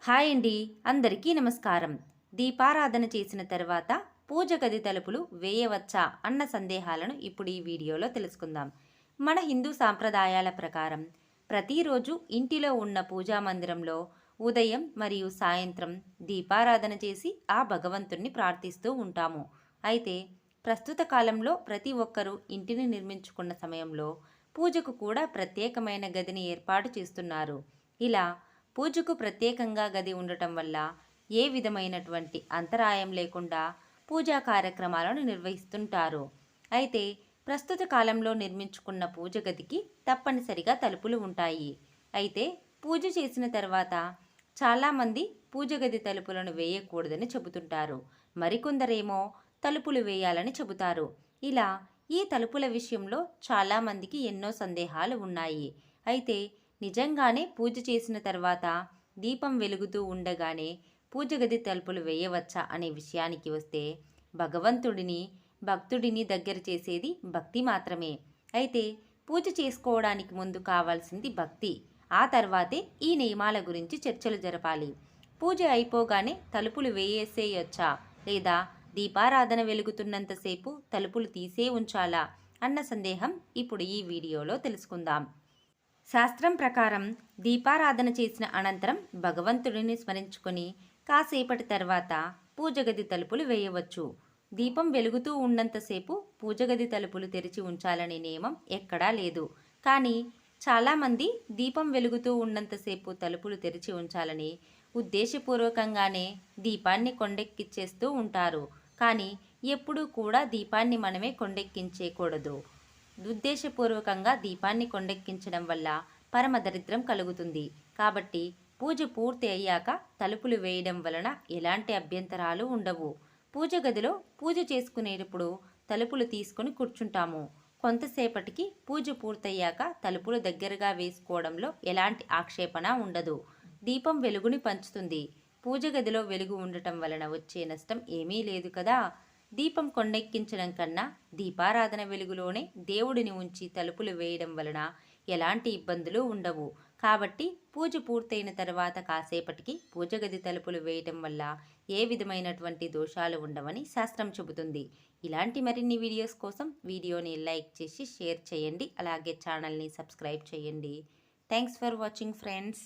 Hi అండి, అందరికీ నమస్కారం. దీపారాధన చేసిన తర్వాత పూజ గది తలుపులు వేయవచ్చా అన్న సందేహాలను ఇప్పుడు ఈ వీడియోలో తెలుసుకుందాం. మన హిందూ సాంప్రదాయాల ప్రకారం ప్రతిరోజు ఇంటిలో ఉన్న పూజా మందిరంలో ఉదయం మరియు సాయంత్రం దీపారాధన చేసి ఆ భగవంతుణ్ణి ప్రార్థిస్తూ ఉంటాము. అయితే ప్రస్తుత కాలంలో ప్రతి ఒక్కరూ ఇంటిని నిర్మించుకున్న సమయంలో పూజకు కూడా ప్రత్యేకమైన గదిని ఏర్పాటు చేస్తున్నారు. ఇలా పూజకు ప్రత్యేకంగా గది ఉండటం వల్ల ఏ విధమైనటువంటి అంతరాయం లేకుండా పూజా కార్యక్రమాలను నిర్వహిస్తుంటారు. అయితే ప్రస్తుత కాలంలో నిర్మించుకున్న పూజ గదికి తప్పనిసరిగా తలుపులు ఉంటాయి. అయితే పూజ చేసిన తర్వాత చాలామంది పూజ గది తలుపులను వేయకూడదని చెబుతుంటారు. మరికొందరేమో తలుపులు వేయాలని చెబుతారు. ఇలా ఈ తలుపుల విషయంలో చాలామందికి ఎన్నో సందేహాలు ఉన్నాయి. అయితే నిజంగానే పూజ చేసిన తర్వాత దీపం వెలుగుతూ ఉండగానే పూజ గది తలుపులు వేయవచ్చా అనే విషయానికి వస్తే, భగవంతుడిని భక్తుడిని దగ్గర చేసేది భక్తి మాత్రమే. అయితే పూజ చేసుకోవడానికి ముందు కావాల్సింది భక్తి. ఆ తర్వాతే ఈ నియమాల గురించి చర్చలు జరపాలి. పూజ అయిపోగానే తలుపులు వేయేసేయొచ్చా, లేదా దీపారాధన వెలుగుతున్నంతసేపు తలుపులు తీసే ఉంచాలా అన్న సందేహం ఇప్పుడు ఈ వీడియోలో తెలుసుకుందాం. శాస్త్రం ప్రకారం దీపారాధన చేసిన అనంతరం భగవంతుడిని స్మరించుకొని కాసేపటి తర్వాత పూజగది తలుపులు వేయవచ్చు. దీపం వెలుగుతూ ఉన్నంతసేపు పూజగది తలుపులు తెరిచి ఉంచాలనే నియమం ఎక్కడా లేదు. కానీ చాలామంది దీపం వెలుగుతూ ఉన్నంతసేపు తలుపులు తెరిచి ఉంచాలని ఉద్దేశపూర్వకంగానే దీపాన్ని కొండెక్కిచ్చేస్తూ ఉంటారు. కానీ ఎప్పుడూ కూడా దీపాన్ని మనమే కొండెక్కించేయకూడదు. ఉద్దేశపూర్వకంగా దీపాన్ని కొండెక్కించడం వల్ల పరమదరిద్రం కలుగుతుంది. కాబట్టి పూజ పూర్తి అయ్యాక తలుపులు వేయడం వలన ఎలాంటి అభ్యంతరాలు ఉండవు. పూజ గదిలో పూజ చేసుకునేటప్పుడు తలుపులు తీసుకుని కూర్చుంటాము. కొంతసేపటికి పూజ పూర్తయ్యాక తలుపులు దగ్గరగా వేసుకోవడంలో ఎలాంటి ఆక్షేపణ ఉండదు. దీపం వెలుగుని పంచుతుంది. పూజ గదిలో వెలుగు ఉండటం వలన వచ్చే నష్టం ఏమీ లేదు కదా. దీపం కొండెక్కించడం కన్నా దీపారాధన వెలుగులోనే దేవుడిని ఉంచి తలుపులు వేయడం వలన ఎలాంటి ఇబ్బందులు ఉండవు. కాబట్టి పూజ పూర్తయిన తర్వాత కాసేపటికి పూజ గది తలుపులు వేయటం వల్ల ఏ విధమైనటువంటి దోషాలు ఉండవని శాస్త్రం చెబుతుంది. ఇలాంటి మరిన్ని వీడియోస్ కోసం వీడియోని లైక్ చేసి షేర్ చేయండి. అలాగే ఛానల్ని సబ్స్క్రైబ్ చేయండి. Thanks for watching friends.